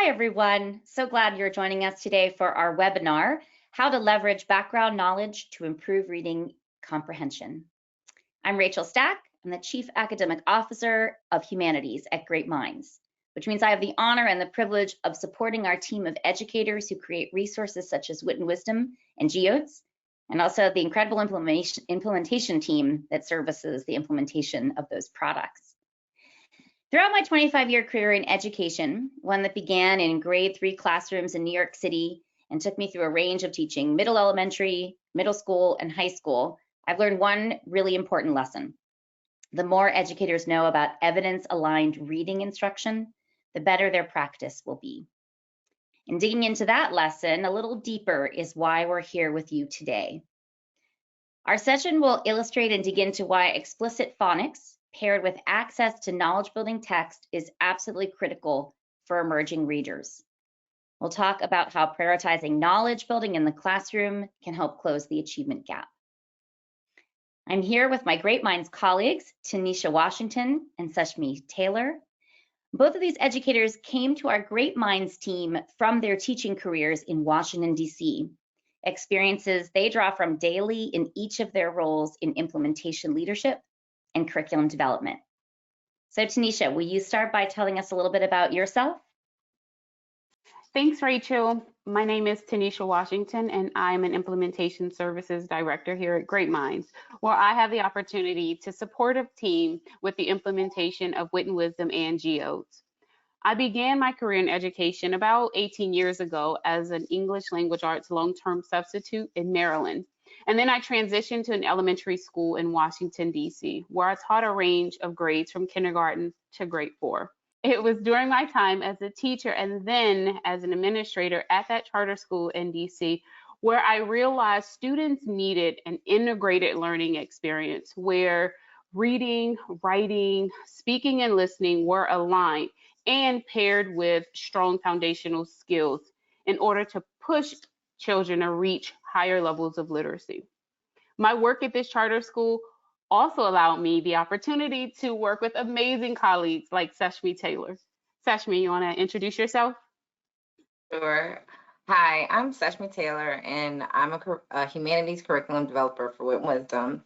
Hi, everyone. So glad you're joining us today for our webinar, How to Leverage Background Knowledge to Improve Reading Comprehension. I'm Rachel Stack. I'm the Chief Academic Officer of Humanities at Great Minds, which means I have the honor and the privilege of supporting our team of educators who create resources such as Wit and Wisdom and Geodes, and also the incredible implementation team that services the implementation of those products. Throughout my 25-year career in education, one that began in grade 3 classrooms in New York City and took me through a range of teaching middle elementary, middle school, and high school, I've learned one really important lesson. The more educators know about evidence-aligned reading instruction, the better their practice will be. And digging into that lesson a little deeper is why we're here with you today. Our session will illustrate and dig into why explicit phonics paired with access to knowledge-building text is absolutely critical for emerging readers. We'll talk about how prioritizing knowledge building in the classroom can help close the achievement gap. I'm here with my Great Minds colleagues, Tanisha Washington and Seshmi Taylor. Both of these educators came to our Great Minds team from their teaching careers in Washington, D.C., experiences they draw from daily in each of their roles in implementation leadership and curriculum development. So Tanisha, will you start by telling us a little bit about yourself? Thanks, Rachel. My name is Tanisha Washington, and I'm an Implementation Services Director here at Great Minds, where I have the opportunity to support a team with the implementation of Wit and Wisdom and Geodes. I began my career in education about 18 years ago as an English language arts long-term substitute in Maryland. And then I transitioned to an elementary school in Washington, D.C., where I taught a range of grades from kindergarten to grade 4. It was during my time as a teacher and then as an administrator at that charter school in D.C. where I realized students needed an integrated learning experience where reading, writing, speaking, and listening were aligned and paired with strong foundational skills in order to push children to reach higher levels of literacy. My work at this charter school also allowed me the opportunity to work with amazing colleagues like Seshmi Taylor. Seshmi, you want to introduce yourself? Sure. Hi, I'm Seshmi Taylor, and I'm a humanities curriculum developer for Wit and Wisdom.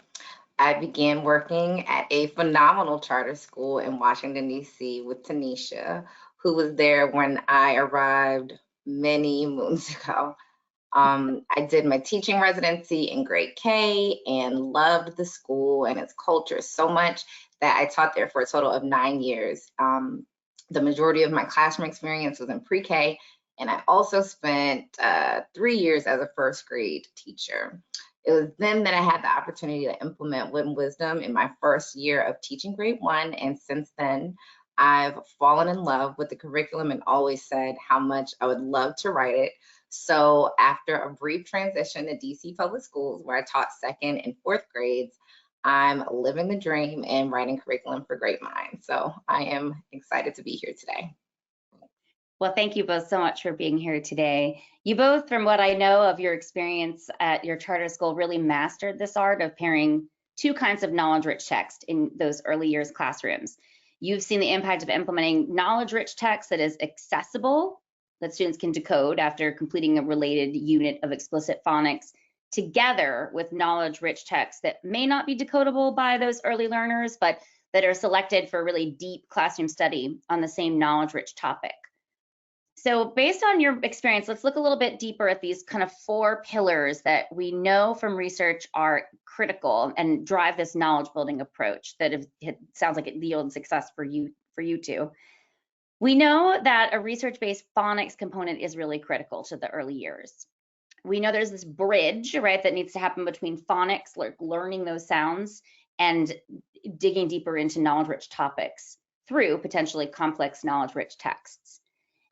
I began working at a phenomenal charter school in Washington, D.C. with Tanisha, who was there when I arrived many moons ago. I did my teaching residency in grade K and loved the school and its culture so much that I taught there for a total of 9 years. The majority of my classroom experience was in pre-K, and I also spent 3 years as a first grade teacher. It was then that I had the opportunity to implement Wit and Wisdom in my first year of teaching grade 1, and since then, I've fallen in love with the curriculum and always said how much I would love to write it. So after a brief transition to DC Public Schools, where I taught 2nd and 4th grades, I'm living the dream and writing curriculum for Great Minds. So I am excited to be here today. Well, thank you both so much for being here today. You both, from what I know of your experience at your charter school, really mastered this art of pairing two kinds of knowledge-rich text in those early years classrooms. You've seen the impact of implementing knowledge-rich text that is accessible, that students can decode after completing a related unit of explicit phonics, together with knowledge-rich text that may not be decodable by those early learners, but that are selected for really deep classroom study on the same knowledge-rich topic. So based on your experience, let's look a little bit deeper at these kind of 4 pillars that we know from research are critical and drive this knowledge building approach that it sounds like it yielded success for you two. We know that a research-based phonics component is really critical to the early years. We know there's this bridge, right, that needs to happen between phonics, like learning those sounds, and digging deeper into knowledge-rich topics through potentially complex knowledge-rich texts.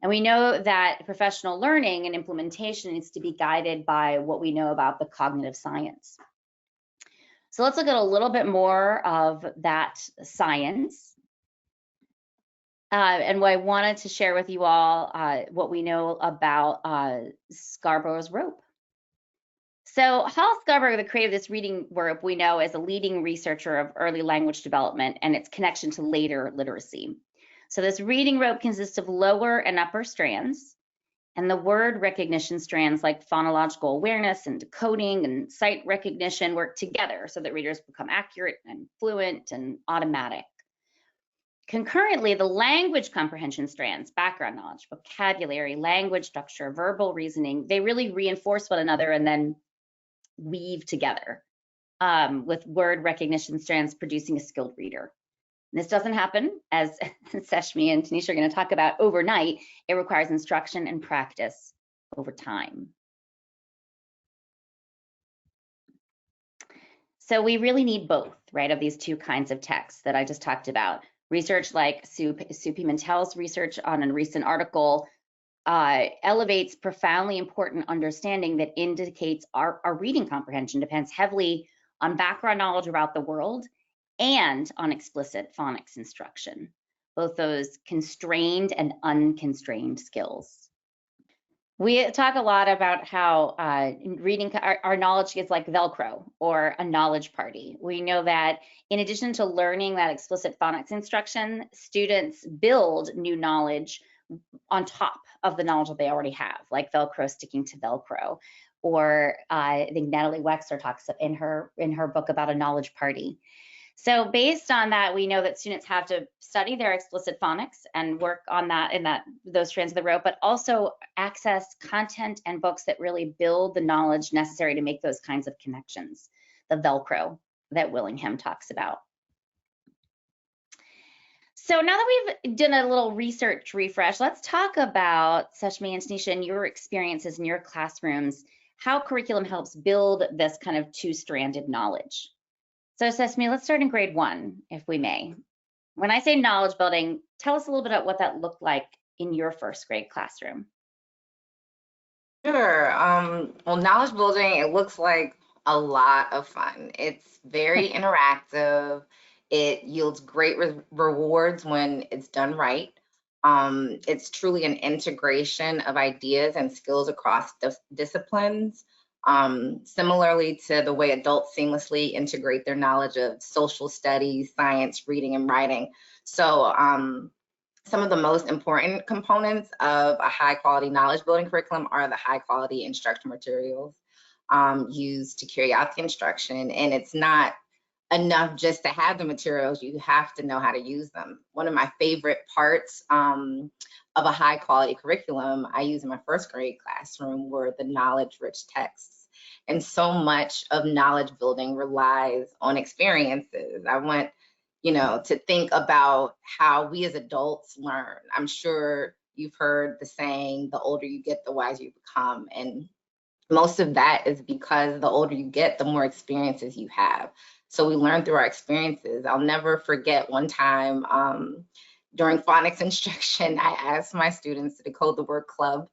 And we know that professional learning and implementation needs to be guided by what we know about the cognitive science. So let's look at a little bit more of that science. And I wanted to share with you all what we know about Scarborough's rope. So Hal Scarborough, the creator of this reading rope, we know as a leading researcher of early language development and its connection to later literacy. So this reading rope consists of lower and upper strands, and the word recognition strands like phonological awareness and decoding and sight recognition work together so that readers become accurate and fluent and automatic. Concurrently, the language comprehension strands, background knowledge, vocabulary, language structure, verbal reasoning, they really reinforce one another and then weave together, with word recognition strands producing a skilled reader. And this doesn't happen, as Seshmi and Tanisha are going to talk about, overnight. It requires instruction and practice over time. So we really need both, right, of these two kinds of texts that I just talked about. Research like Sue Pimentel's research on a recent article elevates profoundly important understanding that indicates our reading comprehension depends heavily on background knowledge about the world and on explicit phonics instruction, both those constrained and unconstrained skills. We talk a lot about how reading, our knowledge is like Velcro or a knowledge party. We know that in addition to learning that explicit phonics instruction, students build new knowledge on top of the knowledge that they already have, like Velcro sticking to Velcro. Or I think Natalie Wexler talks in her book about a knowledge party. So based on that, we know that students have to study their explicit phonics and work on that in those strands of the rope, but also access content and books that really build the knowledge necessary to make those kinds of connections, the Velcro that Willingham talks about. So now that we've done a little research refresh, let's talk about, Seshmi and Tanisha, and your experiences in your classrooms, how curriculum helps build this kind of two-stranded knowledge. So Seshmi, let's start in grade 1, if we may. When I say knowledge building, tell us a little bit about what that looked like in your first grade classroom. Sure. Well, knowledge building, it looks like a lot of fun. It's very interactive. It yields great rewards when it's done right. It's truly an integration of ideas and skills across disciplines. Similarly to the way adults seamlessly integrate their knowledge of social studies, science, reading, and writing. So some of the most important components of a high quality knowledge building curriculum are the high quality instructional materials used to carry out the instruction. And it's not enough just to have the materials, you have to know how to use them. One of my favorite parts of a high quality curriculum I use in my first grade classroom were the knowledge rich texts. And so much of knowledge building relies on experiences. I want, to think about how we as adults learn. I'm sure you've heard the saying, the older you get, the wiser you become. And most of that is because the older you get, the more experiences you have. So we learn through our experiences. I'll never forget one time during phonics instruction, I asked my students to decode the word club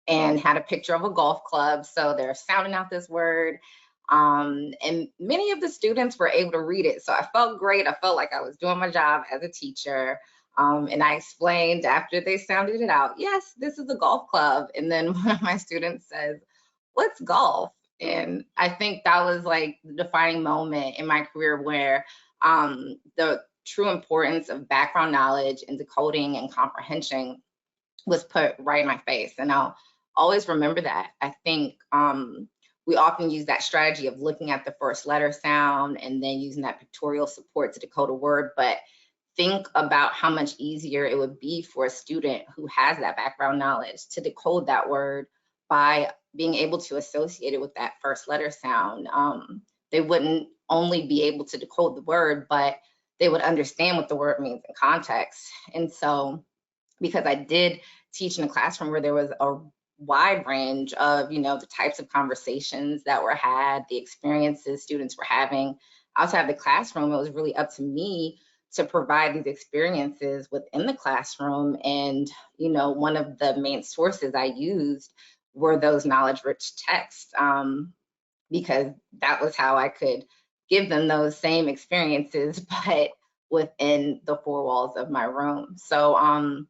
and had a picture of a golf club. So they're sounding out this word. And many of the students were able to read it. So I felt great. I felt like I was doing my job as a teacher. And I explained after they sounded it out, yes, this is a golf club. And then one of my students says, what's golf? And I think that was like the defining moment in my career where the true importance of background knowledge and decoding and comprehension was put right in my face. And I'll always remember that. I think we often use that strategy of looking at the first letter sound and then using that pictorial support to decode a word. But think about how much easier it would be for a student who has that background knowledge to decode that word by being able to associate it with that first letter sound. They wouldn't only be able to decode the word, but they would understand what the word means in context. And so, because I did teach in a classroom where there was a wide range of, the types of conversations that were had, the experiences students were having outside the classroom, it was really up to me to provide these experiences within the classroom. And, one of the main sources I used were those knowledge-rich texts, because that was how I could give them those same experiences, but within the four walls of my room. So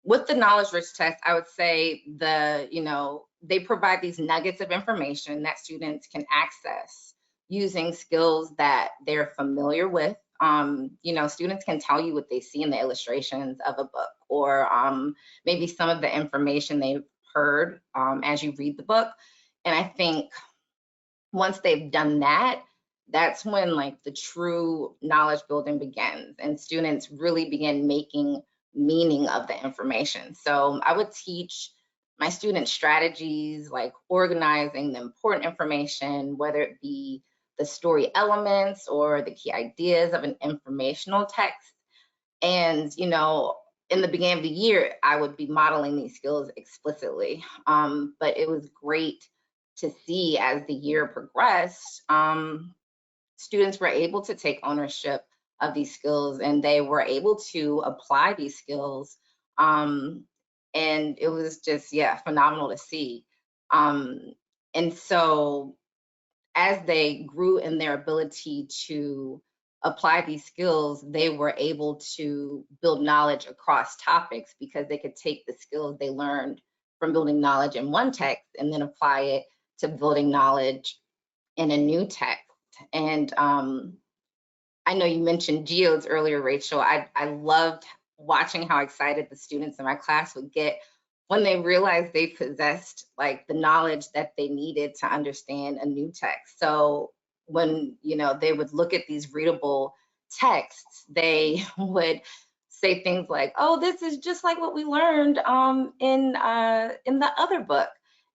with the knowledge-rich text, I would say they provide these nuggets of information that students can access using skills that they're familiar with, You know, students can tell you what they see in the illustrations of a book, or maybe some of the information they've heard as you read the book. And I think once they've done that, that's when like the true knowledge building begins and students really begin making meaning of the information. So I would teach my students strategies like organizing the important information, whether it be the story elements or the key ideas of an informational text. And, you know, in the beginning of the year, I would be modeling these skills explicitly. But it was great to see as the year progressed, students were able to take ownership of these skills and they were able to apply these skills. And it was just, yeah, phenomenal to see. And so as they grew in their ability to apply these skills, they were able to build knowledge across topics because they could take the skills they learned from building knowledge in one text and then apply it to building knowledge in a new text. And I know you mentioned geodes earlier, Rachel. I loved watching how excited the students in my class would get when they realized they possessed like the knowledge that they needed to understand a new text. So when, you know, they would look at these readable texts, they would say things like, "Oh, this is just like what we learned in the other book."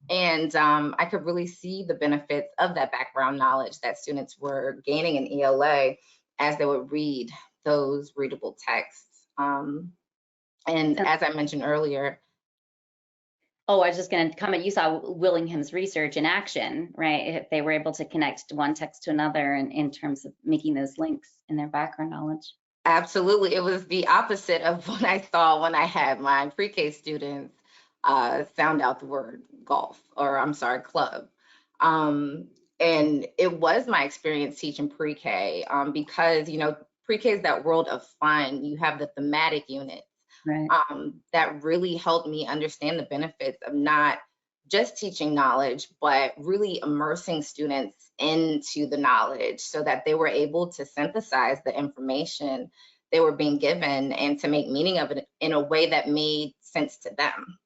And I could really see the benefits of that background knowledge that students were gaining in ELA as they would read those readable texts. And as I mentioned earlier, oh, I was just going to comment, you saw Willingham's research in action, right? If they were able to connect one text to another in terms of making those links in their background knowledge. Absolutely. It was the opposite of what I saw when I had my pre-K students sound out the word golf, or I'm sorry, club. And it was my experience teaching pre-K because, you know, pre-K is that world of fun. You have the thematic units. Right. That really helped me understand the benefits of not just teaching knowledge, but really immersing students into the knowledge so that they were able to synthesize the information they were being given and to make meaning of it in a way that made sense to them.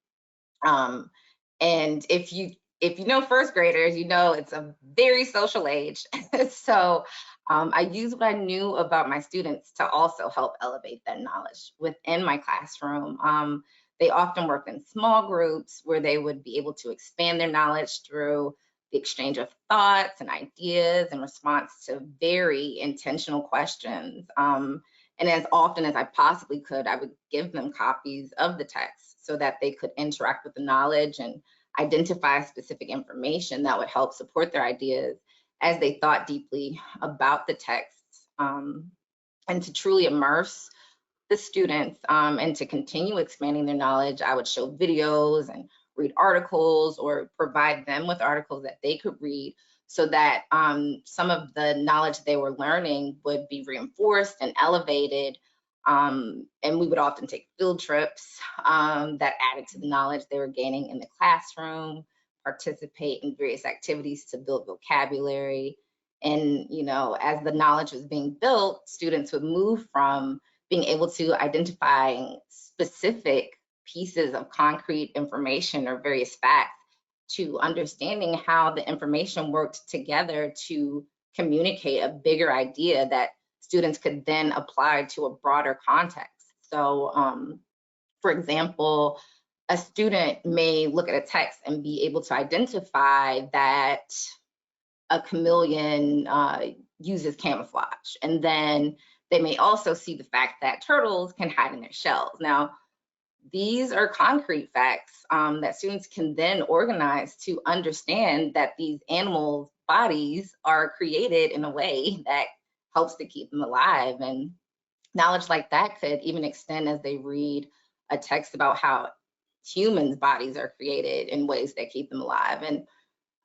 And if you know first graders, you know it's a very social age. So I used what I knew about my students to also help elevate that knowledge within my classroom. They often worked in small groups where they would be able to expand their knowledge through the exchange of thoughts and ideas in response to very intentional questions. And as often as I possibly could, I would give them copies of the text so that they could interact with the knowledge and identify specific information that would help support their ideas as they thought deeply about the text. And to truly immerse the students and to continue expanding their knowledge, I would show videos and read articles or provide them with articles that they could read so that some of the knowledge they were learning would be reinforced and elevated. And we would often take field trips that added to the knowledge they were gaining in the classroom, participate in various activities to build vocabulary. And, you know, as the knowledge was being built, students would move from being able to identify specific pieces of concrete information or various facts to understanding how the information worked together to communicate a bigger idea that students could then apply to a broader context. So, for example, a student may look at a text and be able to identify that a chameleon uses camouflage. And then they may also see the fact that turtles can hide in their shells. Now, these are concrete facts that students can then organize to understand that these animals' bodies are created in a way that helps to keep them alive. And knowledge like that could even extend as they read a text about how humans' bodies are created in ways that keep them alive. And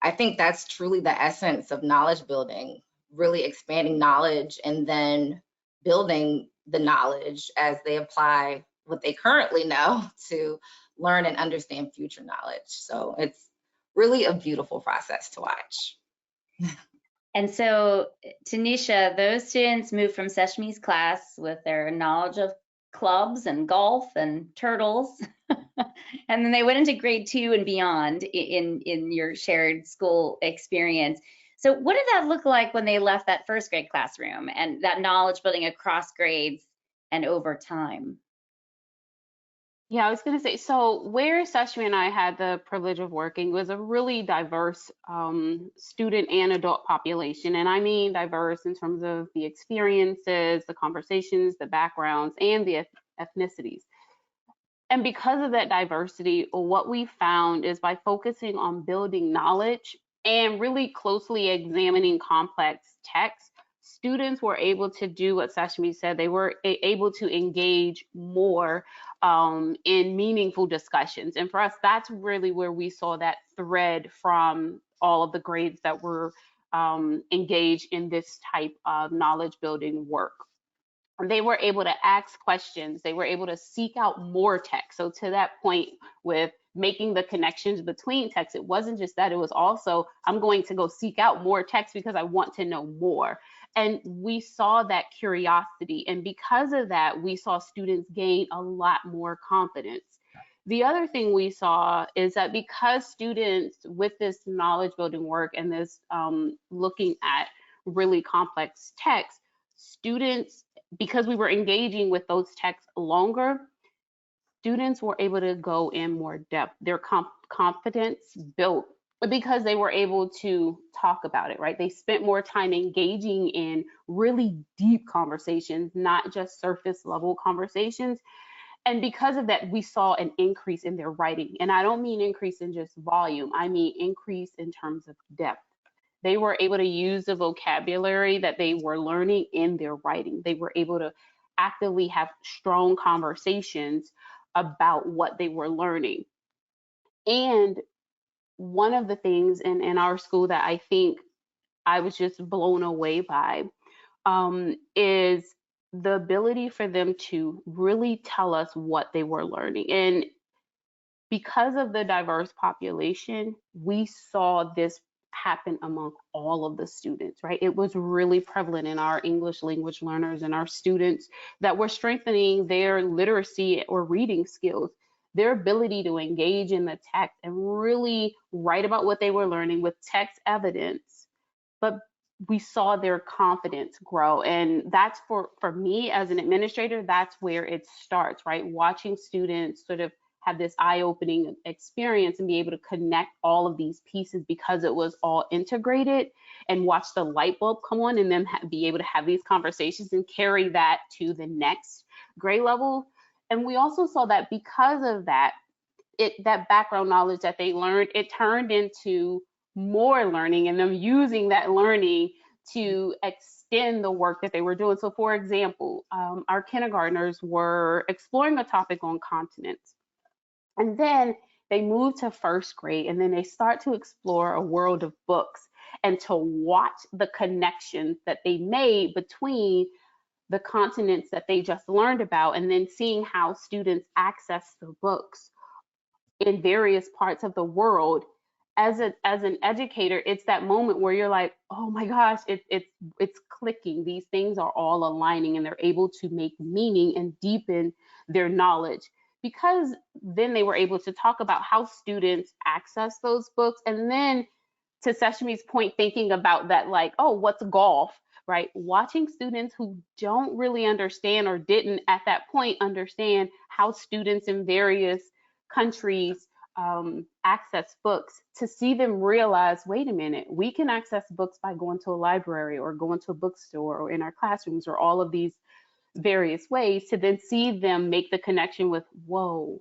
I think that's truly the essence of knowledge building, really expanding knowledge and then building the knowledge as they apply what they currently know to learn and understand future knowledge. So it's really a beautiful process to watch. And so, Tanisha, those students moved from Seshmi's class with their knowledge of clubs and golf and turtles, and then they went into grade 2 and beyond in your shared school experience. So what did that look like when they left that first grade classroom and that knowledge building across grades and over time? Yeah, I was going to say, so where Seshmi and I had the privilege of working was a really diverse student and adult population. And I mean diverse in terms of the experiences, the conversations, the backgrounds, and the ethnicities. And because of that diversity, what we found is by focusing on building knowledge and really closely examining complex texts, students were able to do what Seshmi said. They were able to engage more in meaningful discussions. And for us, that's really where we saw that thread from all of the grades that were engaged in this type of knowledge building work. They were able to ask questions. They were able to seek out more text. So to that point with making the connections between texts, it wasn't just that, it was also, I'm going to go seek out more text because I want to know more. And we saw that curiosity. And because of that, we saw students gain a lot more confidence. The other thing we saw is that because students with this knowledge building work and this looking at really complex text, students, because we were engaging with those texts longer, students were able to go in more depth. Their confidence built because they were able to talk about it, right? They spent more time engaging in really deep conversations, not just surface level conversations. And because of that, we saw an increase in their writing. And I don't mean increase in just volume, I mean increase in terms of depth. They were able to use the vocabulary that they were learning in their writing. They were able to actively have strong conversations about what they were learning. And one of the things in our school that I think I was just blown away by is the ability for them to really tell us what they were learning. And because of the diverse population, we saw this happen among all of the students, right? It was really prevalent in our English language learners and our students that were strengthening their literacy or reading skills, their ability to engage in the text and really write about what they were learning with text evidence. But we saw their confidence grow. And that's for me as an administrator, that's where it starts, right? Watching students sort of have this eye-opening experience and be able to connect all of these pieces because it was all integrated, and watch the light bulb come on and then be able to have these conversations and carry that to the next grade level. And we also saw that because of that, that background knowledge that they learned, it turned into more learning and them using that learning to extend the work that they were doing. So for example, our kindergartners were exploring a topic on continents. And then they move to first grade and then they start to explore a world of books and to watch the connections that they made between the continents that they just learned about, and then seeing how students access the books in various parts of the world. As an educator, it's that moment where you're like, oh my gosh, it's clicking. These things are all aligning and they're able to make meaning and deepen their knowledge. Because then they were able to talk about how students access those books. And then to Seshmi's point, thinking about that, like, oh, what's golf, right? Watching students who don't really understand or didn't at that point understand how students in various countries access books, to see them realize, wait a minute, we can access books by going to a library or going to a bookstore or in our classrooms or all of these various ways, to then see them make the connection with, whoa,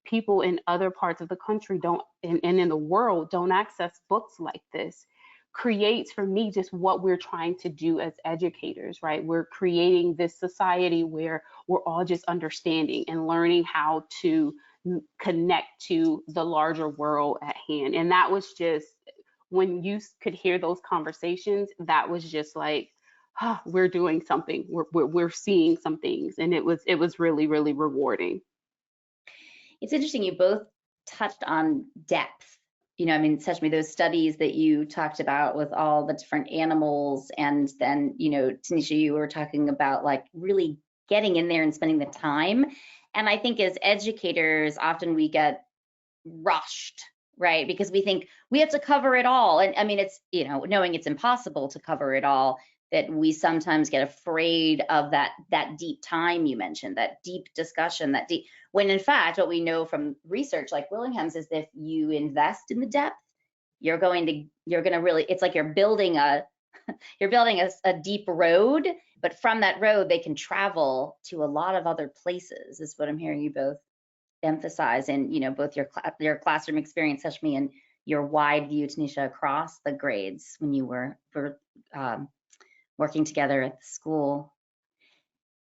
people in other parts of the country don't, and in the world don't access books like this, creates for me just what we're trying to do as educators, right? We're creating this society where we're all just understanding and learning how to connect to the larger world at hand. And that was just, when you could hear those conversations, that was just like, oh, we're doing something, we're seeing some things, and it was really, really rewarding. It's interesting, you both touched on depth you know, I mean, Seshmi, those studies that you talked about with all the different animals, and then, you know, Tanisha, you were talking about like really getting in there and spending the time. And I think as educators, often we get rushed, right? Because we think we have to cover it all. And I mean, it's, you know, knowing it's impossible to cover it all, that we sometimes get afraid of that deep time you mentioned, that deep discussion, that deep, when in fact, what we know from research like Willingham's is that if you invest in the depth, you're going to really, it's like you're building a deep road, but from that road, they can travel to a lot of other places, is what I'm hearing you both emphasize in, you know, both your classroom experience, Seshmi, and your wide view, Tanisha, across the grades when you were working together at the school.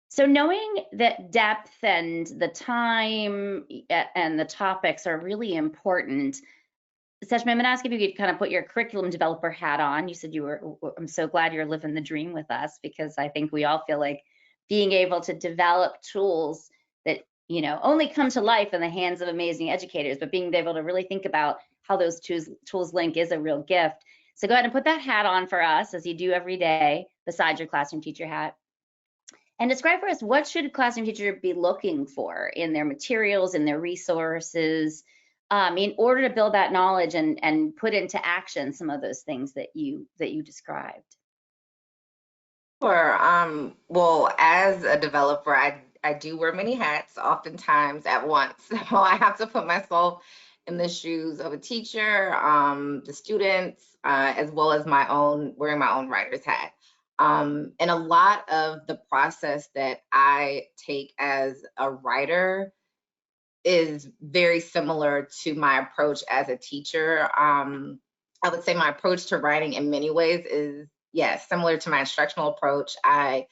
So knowing that depth and the time and the topics are really important, Seshmi, I'm going to ask if you could kind of put your curriculum developer hat on. You said you were, I'm so glad you're living the dream with us, because I think we all feel like being able to develop tools that, you know, only come to life in the hands of amazing educators, but being able to really think about how those tools link is a real gift. So go ahead and put that hat on for us, as you do every day, besides your classroom teacher hat. And describe for us, what should a classroom teacher be looking for in their materials, in their resources, in order to build that knowledge and put into action some of those things that you described? Sure. Well, as a developer, I do wear many hats oftentimes at once. So I have to put myself in the shoes of a teacher, the students, as well as wearing my own writer's hat. And a lot of the process that I take as a writer is very similar to my approach as a teacher. I would say my approach to writing in many ways is, yes, similar to my instructional approach. I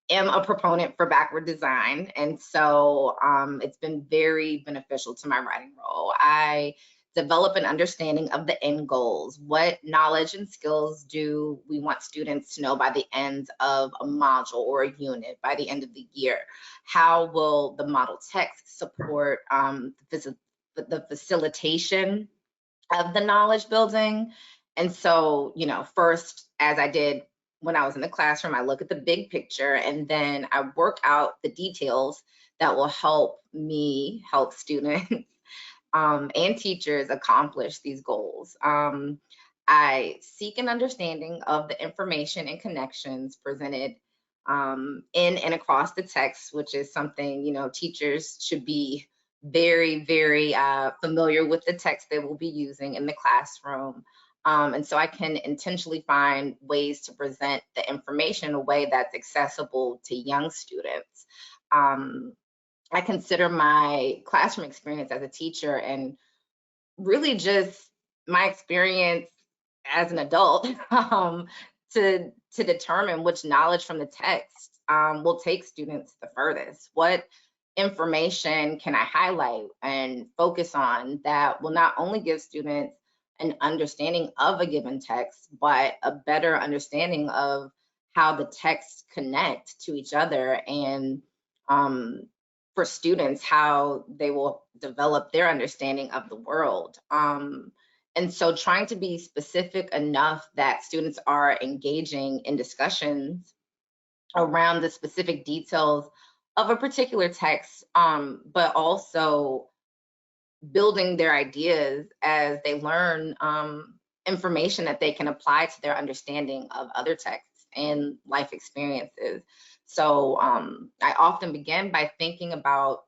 am a proponent for backward design, and so it's been very beneficial to my writing role. I develop an understanding of the end goals. What knowledge and skills do we want students to know by the end of a module or a unit, by the end of the year? How will the model text support the facilitation of the knowledge building? And so, you know, first, as I did when I was in the classroom, I look at the big picture, and then I work out the details that will help me help students and teachers accomplish these goals. I seek an understanding of the information and connections presented in and across the text, which is something, you know, teachers should be very, very familiar with the text they will be using in the classroom. And so I can intentionally find ways to present the information in a way that's accessible to young students. I consider my classroom experience as a teacher and really just my experience as an adult to determine which knowledge from the text will take students the furthest. What information can I highlight and focus on that will not only give students an understanding of a given text, but a better understanding of how the texts connect to each other, and for students, how they will develop their understanding of the world. And so trying to be specific enough that students are engaging in discussions around the specific details of a particular text, but also building their ideas as they learn information that they can apply to their understanding of other texts and life experiences. So I often begin by thinking about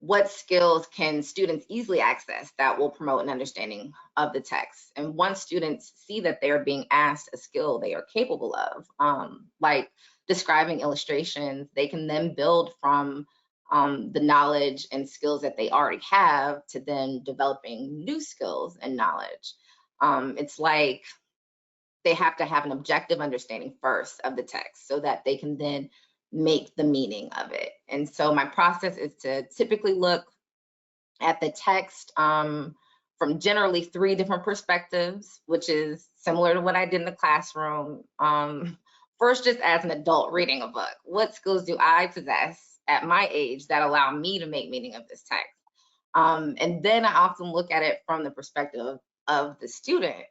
what skills can students easily access that will promote an understanding of the text. And once students see that they're being asked a skill they are capable of, like describing illustrations, they can then build from the knowledge and skills that they already have to then developing new skills and knowledge. It's like they have to have an objective understanding first of the text so that they can then make the meaning of it. And so my process is to typically look at the text from generally 3 different perspectives, which is similar to what I did in the classroom. First, just as an adult reading a book, what skills do I possess at my age that allow me to make meaning of this text? And then I often look at it from the perspective of the student.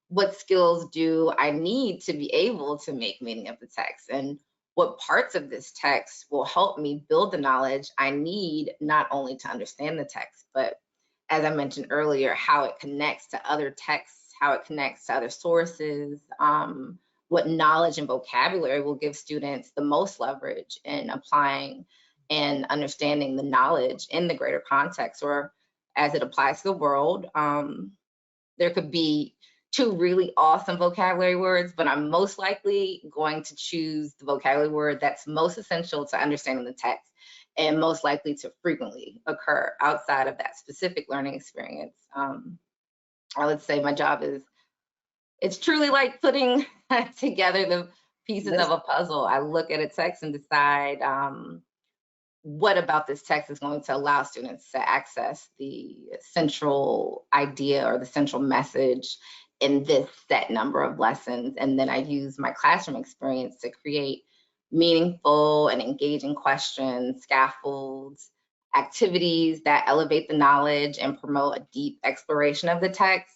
What skills do I need to be able to make meaning of the text? And what parts of this text will help me build the knowledge I need, not only to understand the text, but as I mentioned earlier, how it connects to other texts, how it connects to other sources, what knowledge and vocabulary will give students the most leverage in applying and understanding the knowledge in the greater context, or as it applies to the world. There could be two really awesome vocabulary words, but I'm most likely going to choose the vocabulary word that's most essential to understanding the text and most likely to frequently occur outside of that specific learning experience. I would say my job is, it's truly like putting together the pieces of a puzzle. I look at a text and decide what about this text is going to allow students to access the central idea or the central message in this set number of lessons. And then I use my classroom experience to create meaningful and engaging questions, scaffolds, activities that elevate the knowledge and promote a deep exploration of the text.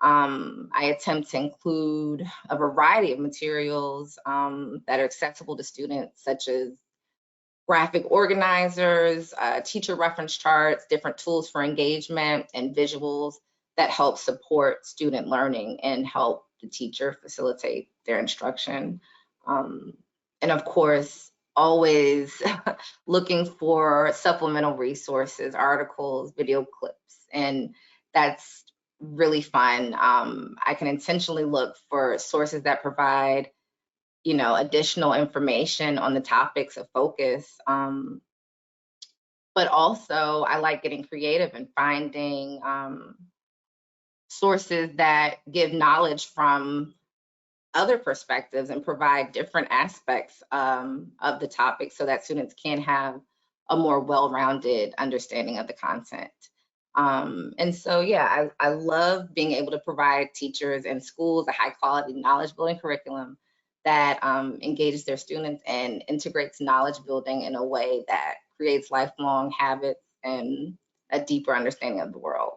I attempt to include a variety of materials that are accessible to students, such as graphic organizers, teacher reference charts, different tools for engagement, and visuals that help support student learning and help the teacher facilitate their instruction. And of course, always looking for supplemental resources, articles, video clips, and that's really fun. I can intentionally look for sources that provide additional information on the topics of focus. But also I like getting creative and finding sources that give knowledge from other perspectives and provide different aspects of the topic so that students can have a more well-rounded understanding of the content. And so, yeah, I love being able to provide teachers and schools a high quality knowledge building curriculum that engages their students and integrates knowledge building in a way that creates lifelong habits and a deeper understanding of the world.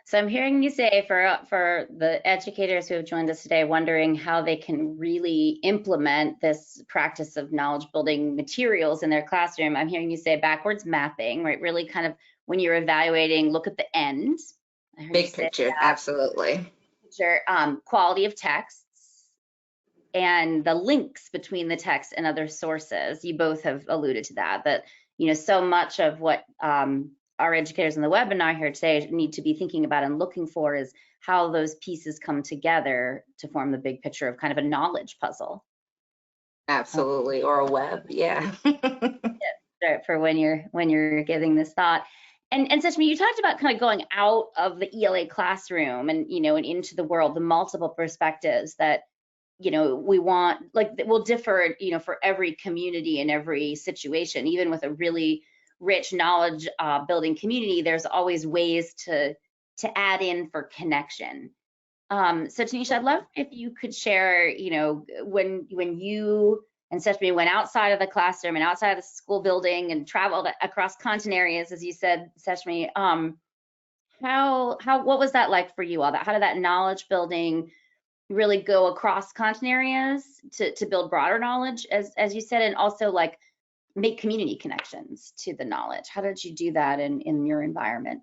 So I'm hearing you say for the educators who have joined us today, wondering how they can really implement this practice of knowledge building materials in their classroom. I'm hearing you say backwards mapping, right? Really kind of when you're evaluating, look at the end. Big picture, absolutely. Quality of texts and the links between the text and other sources. You both have alluded to that so much of what our educators in the webinar here today need to be thinking about and looking for is how those pieces come together to form the big picture of kind of a knowledge puzzle. Absolutely, or a web, yeah. For when you're giving this thought. And Seshmi, you talked about kind of going out of the ELA classroom and and into the world, the multiple perspectives that we want, like will differ for every community and every situation. Even with a really rich knowledge building community, there's always ways to add in for connection. So Tanisha, I'd love if you could share, when you and Seshmi went outside of the classroom and outside of the school building and traveled across continent areas, as you said, Seshmi, what was that like for you all? How did that knowledge building really go across continent areas to build broader knowledge, as you said, and also like make community connections to the knowledge? How did you do that in your environment?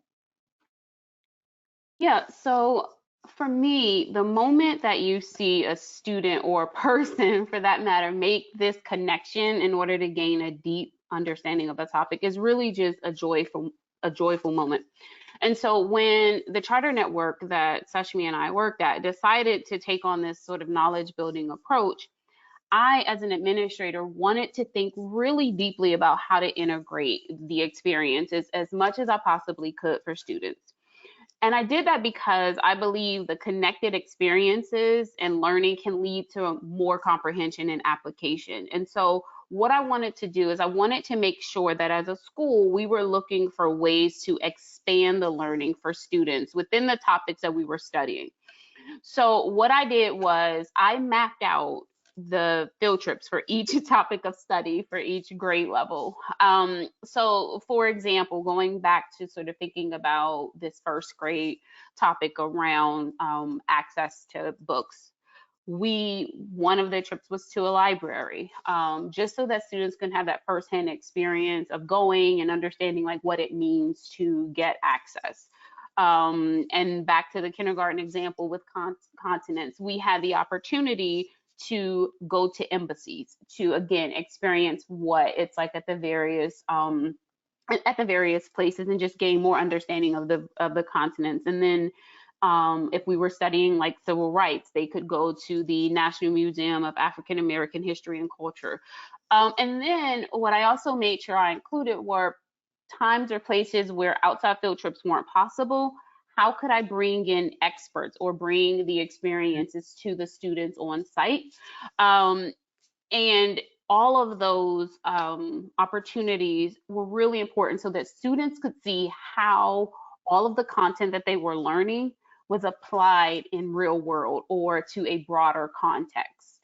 Yeah, so for me, the moment that you see a student or a person for that matter make this connection in order to gain a deep understanding of a topic is really just a joyful moment. And so when the charter network that Seshmi and I worked at decided to take on this sort of knowledge building approach, I, as an administrator, wanted to think really deeply about how to integrate the experiences as much as I possibly could for students. And I did that because I believe the connected experiences and learning can lead to more comprehension and application. And so what I wanted to do is I wanted to make sure that as a school, we were looking for ways to expand the learning for students within the topics that we were studying. So what I did was I mapped out the field trips for each topic of study for each grade level. So for example, going back to sort of thinking about this first grade topic around access to books, one of the trips was to a library, just so that students can have that firsthand experience of going and understanding like what it means to get access. And back to the kindergarten example with continents, we had the opportunity to go to embassies to again experience what it's like at the various places and just gain more understanding of the continents. And then if we were studying like civil rights, they could go to the National Museum of African American History and Culture. And then what I also made sure I included were times or places where outside field trips weren't possible. How could I bring in experts or bring the experiences to the students on site? And all of those opportunities were really important so that students could see how all of the content that they were learning was applied in real world or to a broader context.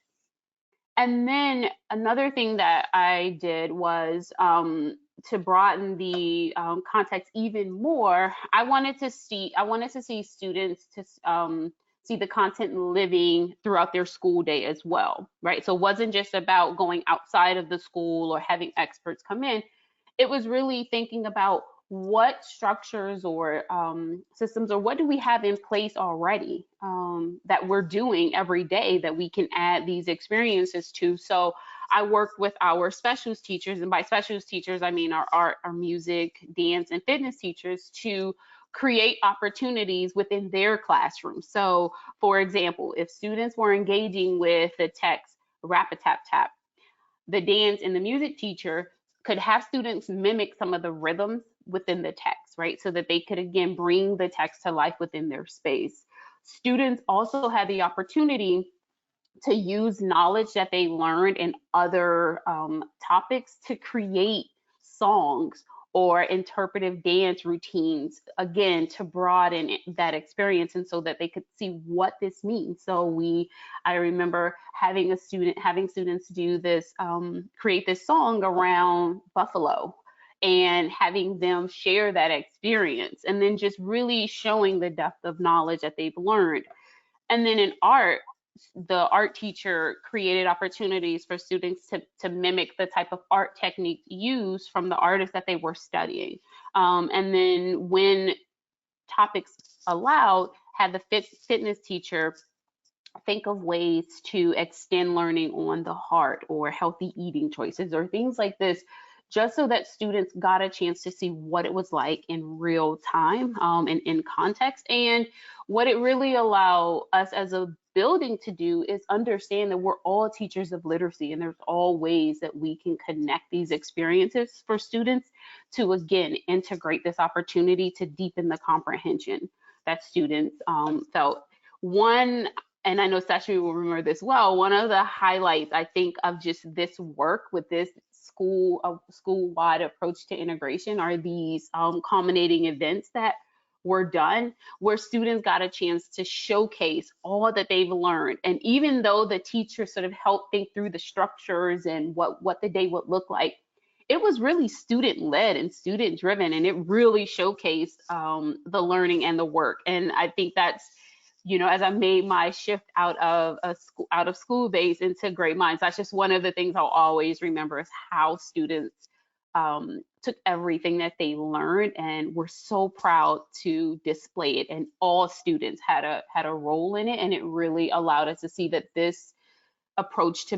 And then another thing that I did was to broaden the context even more. I wanted to see students to see the content living throughout their school day as well, right? So it wasn't just about going outside of the school or having experts come in. It was really thinking about what structures or systems or what do we have in place already that we're doing every day that we can add these experiences to. So I worked with our specials teachers, and by specials teachers, I mean our art, our music, dance, and fitness teachers, to create opportunities within their classroom. So for example, if students were engaging with the text rap-a-tap-tap, the dance and the music teacher could have students mimic some of the rhythms within the text, right? So that they could, again, bring the text to life within their space. Students also had the opportunity to use knowledge that they learned in other topics to create songs or interpretive dance routines, again, to broaden that experience and so that they could see what this means. So I remember having students do this, create this song around buffalo and having them share that experience, and then just really showing the depth of knowledge that they've learned. And then in art, the art teacher created opportunities for students to mimic the type of art technique used from the artists that they were studying. And then when topics allowed, had the fitness teacher think of ways to extend learning on the heart or healthy eating choices or things like this, just so that students got a chance to see what it was like in real time and in context. And what it really allowed us as a building to do is understand that we're all teachers of literacy, and there's all ways that we can connect these experiences for students to, again, integrate this opportunity to deepen the comprehension that students felt. And I know Seshmi will remember this well, one of the highlights, I think, of just this work with this school-wide approach to integration are these culminating events that were done where students got a chance to showcase all that they've learned. And even though the teacher sort of helped think through the structures and what the day would look like, it was really student-led and student-driven, and it really showcased the learning and the work. And I think that's, as I made my shift out of school base into Great Minds, that's just one of the things I'll always remember is how students took everything that they learned and were so proud to display it. And all students had a role in it, and it really allowed us to see that this approach to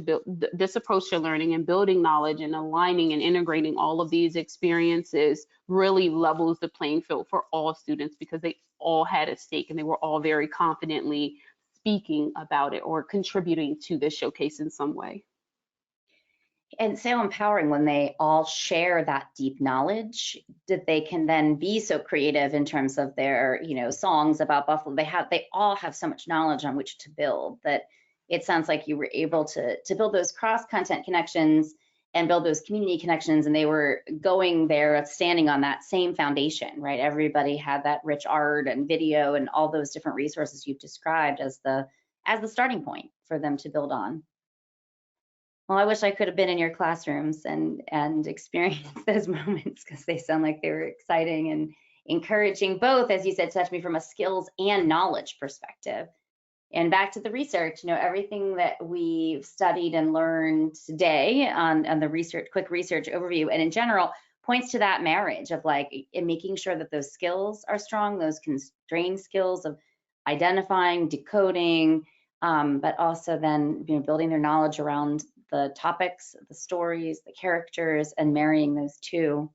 learning and building knowledge and aligning and integrating all of these experiences really levels the playing field for all students, because they all had a stake and they were all very confidently speaking about it or contributing to this showcase in some way. And so empowering when they all share that deep knowledge that they can then be so creative in terms of their, songs about buffalo. They all have so much knowledge on which to build that it sounds like you were able to build those cross-content connections and build those community connections, and they were going there standing on that same foundation, right? Everybody had that rich art and video and all those different resources you've described as the starting point for them to build on. Well, I wish I could have been in your classrooms and experienced those moments, because they sound like they were exciting and encouraging, both, as you said, Seshmi, from a skills and knowledge perspective. And back to the research, everything that we've studied and learned today on the research, quick research overview, and in general, points to that marriage of like making sure that those skills are strong, those constrained skills of identifying, decoding, but also then building their knowledge around the topics, the stories, the characters, and marrying those two.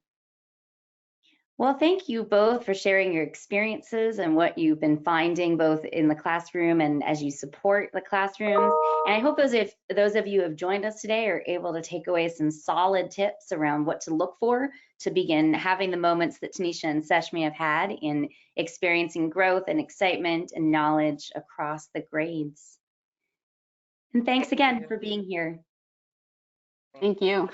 Well, thank you both for sharing your experiences and what you've been finding both in the classroom and as you support the classrooms. And I hope those of you who have joined us today are able to take away some solid tips around what to look for to begin having the moments that Tanisha and Seshmi have had in experiencing growth and excitement and knowledge across the grades. And thanks again for being here. Thank you.